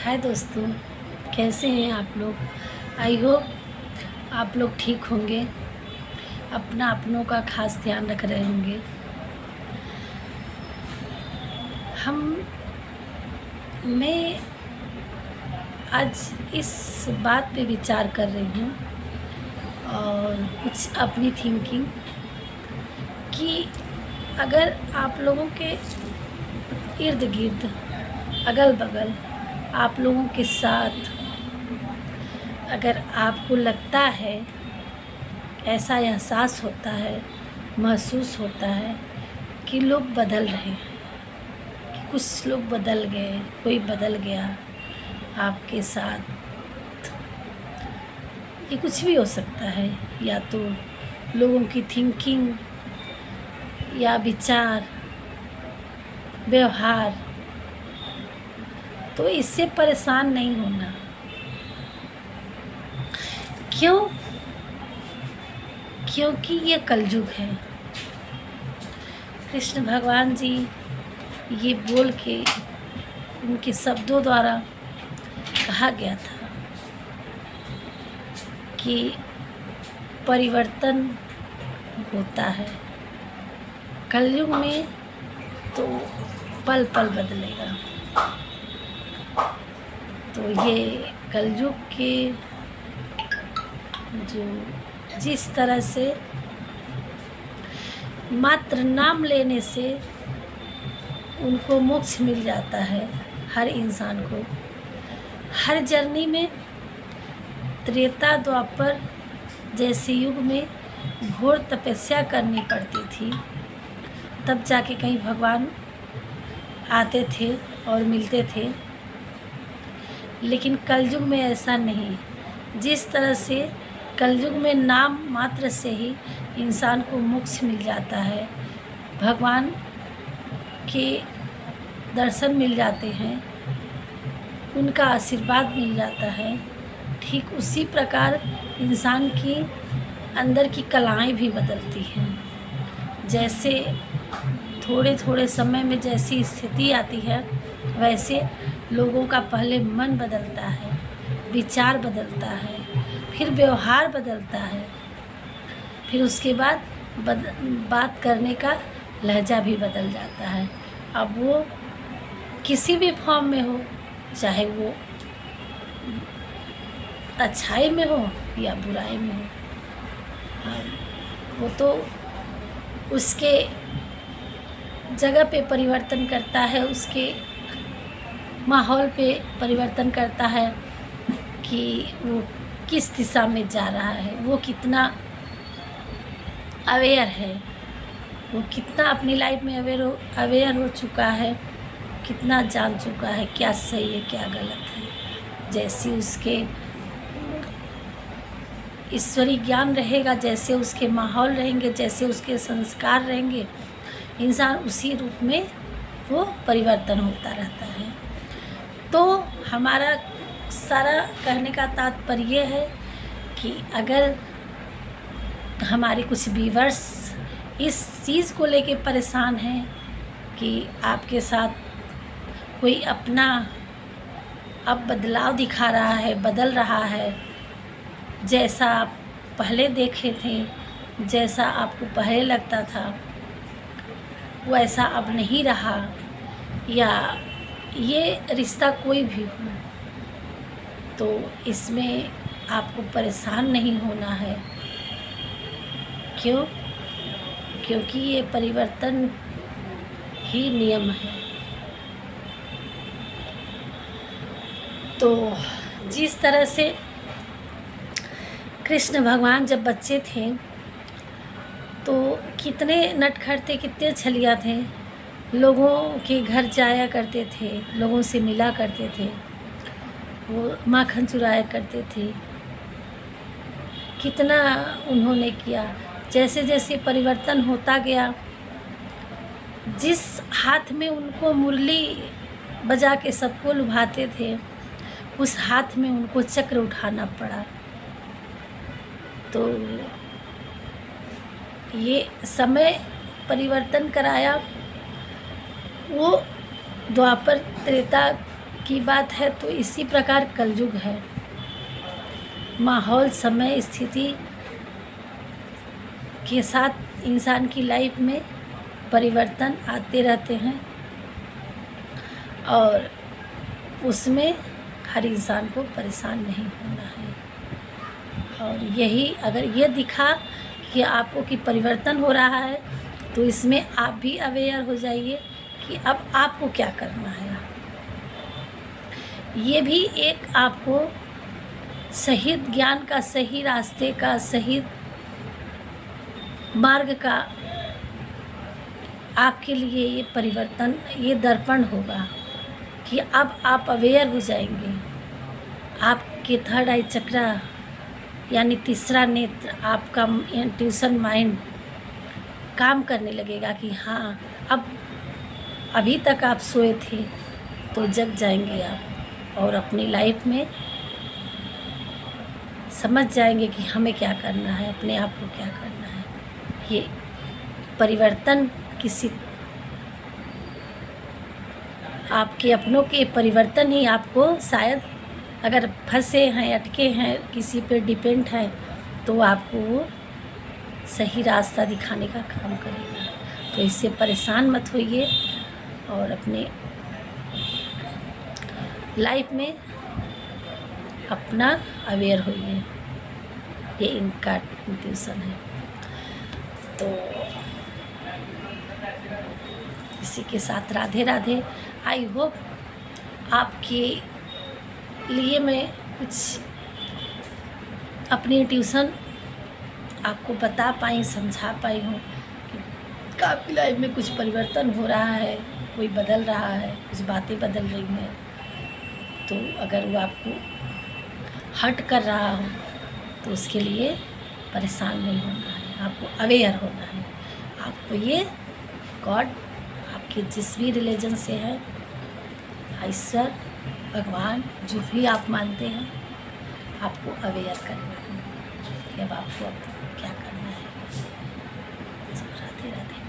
हाय दोस्तों, कैसे हैं आप लोग। आई होप आप लोग ठीक होंगे, अपनों का खास ध्यान रख रहे होंगे। हम मैं आज इस बात पे विचार कर रही हूँ और कुछ अपनी थिंकिंग कि अगर आप लोगों के इर्द गिर्द, अगल बगल, आप लोगों के साथ अगर आपको लगता है, ऐसा एहसास होता है, महसूस होता है कि लोग बदल रहे हैं, कि कुछ लोग बदल गए, कोई बदल गया आपके साथ, ये कुछ भी हो सकता है। या तो लोगों की थिंकिंग या विचार, व्यवहार, तो इससे परेशान नहीं होना। क्यों? क्योंकि ये कलयुग है। कृष्ण भगवान जी ये बोल के, उनके शब्दों द्वारा कहा गया था कि परिवर्तन होता है कलयुग में, तो पल पल बदलेगा। तो ये कलयुग के जो जिस तरह से मात्र नाम लेने से उनको मोक्ष मिल जाता है, हर इंसान को। हर जर्नी में त्रेता द्वापर जैसे युग में घोर तपस्या करनी पड़ती थी, तब जाके कहीं भगवान आते थे और मिलते थे। लेकिन कलयुग में ऐसा नहीं। जिस तरह से कलयुग में नाम मात्र से ही इंसान को मोक्ष मिल जाता है, भगवान के दर्शन मिल जाते हैं, उनका आशीर्वाद मिल जाता है, ठीक उसी प्रकार इंसान की अंदर की कलाएं भी बदलती हैं। जैसे थोड़े थोड़े समय में जैसी स्थिति आती है, वैसे लोगों का पहले मन बदलता है, विचार बदलता है, फिर व्यवहार बदलता है, फिर उसके बाद बात करने का लहजा भी बदल जाता है। अब वो किसी भी फॉर्म में हो, चाहे वो अच्छाई में हो या बुराई में हो, वो तो उसके जगह पे परिवर्तन करता है, उसके माहौल पे परिवर्तन करता है कि वो किस दिशा में जा रहा है, वो कितना अवेयर है, वो कितना अपनी लाइफ में अवेयर हो चुका है, कितना जान चुका है क्या सही है क्या गलत है। जैसी उसके ईश्वरी ज्ञान रहेगा, जैसे उसके माहौल रहेंगे, जैसे उसके संस्कार रहेंगे, इंसान उसी रूप में वो परिवर्तन होता रहता है। तो हमारा सारा कहने का तात्पर्य है कि अगर हमारे कुछ व्यूअर्स इस चीज़ को लेके परेशान हैं कि आपके साथ कोई अपना अब बदलाव दिखा रहा है, बदल रहा है, जैसा आप पहले देखे थे, जैसा आपको पहले लगता था वो ऐसा अब नहीं रहा, या ये रिश्ता कोई भी हो, तो इसमें आपको परेशान नहीं होना है। क्यों? क्योंकि ये परिवर्तन ही नियम है। तो जिस तरह से कृष्ण भगवान जब बच्चे थे तो कितने नटखट थे, कितने छलिया थे, लोगों के घर जाया करते थे, लोगों से मिला करते थे, वो माखन चुराया करते थे, कितना उन्होंने किया। जैसे जैसे परिवर्तन होता गया, जिस हाथ में उनको मुरली बजा के सबको लुभाते थे, उस हाथ में उनको चक्र उठाना पड़ा। तो ये समय परिवर्तन कराया। वो द्वापर त्रेता की बात है तो इसी प्रकार कलयुग है। माहौल, समय, स्थिति के साथ इंसान की लाइफ में परिवर्तन आते रहते हैं और उसमें हर इंसान को परेशान नहीं होना है। और यही अगर ये दिखा कि आपको कि परिवर्तन हो रहा है तो इसमें आप भी अवेयर हो जाइए कि अब आपको क्या करना है। ये भी एक आपको सही ज्ञान का, सही रास्ते का, सही मार्ग का आपके लिए ये परिवर्तन, ये दर्पण होगा कि अब आप अवेयर हो जाएंगे। आपके थर्ड आई चक्रा यानी तीसरा नेत्र, आपका इंट्यूशन माइंड काम करने लगेगा कि हाँ, अब अभी तक आप सोए थे तो जग जाएंगे आप और अपनी लाइफ में समझ जाएंगे कि हमें क्या करना है, अपने आप को क्या करना है। ये परिवर्तन किसी आपके अपनों के परिवर्तन ही आपको शायद, अगर फंसे हैं, अटके हैं, किसी पे डिपेंड हैं, तो आपको वो सही रास्ता दिखाने का काम करेगा। तो इससे परेशान मत होइए और अपने लाइफ में अपना अवेयर होइए। ये इनका इंट्यूशन है। तो इसी के साथ राधे राधे। आई होप आपके लिए मैं कुछ अपनी ट्यूशन आपको बता पाई, समझा पाई हूँ कि आपकी लाइफ में कुछ परिवर्तन हो रहा है, कोई बदल रहा है, कुछ बातें बदल रही हैं। तो अगर वो आपको हर्ट कर रहा हो तो उसके लिए परेशान नहीं होना है, आपको अवेयर होना है। आपको ये गॉड, आपके जिस भी रिलीजन से है, ईश्वर, भगवान, जो भी आप मानते हैं, आपको अवेयर करना है कि अब आपको अब क्या करना है। राधे राधे।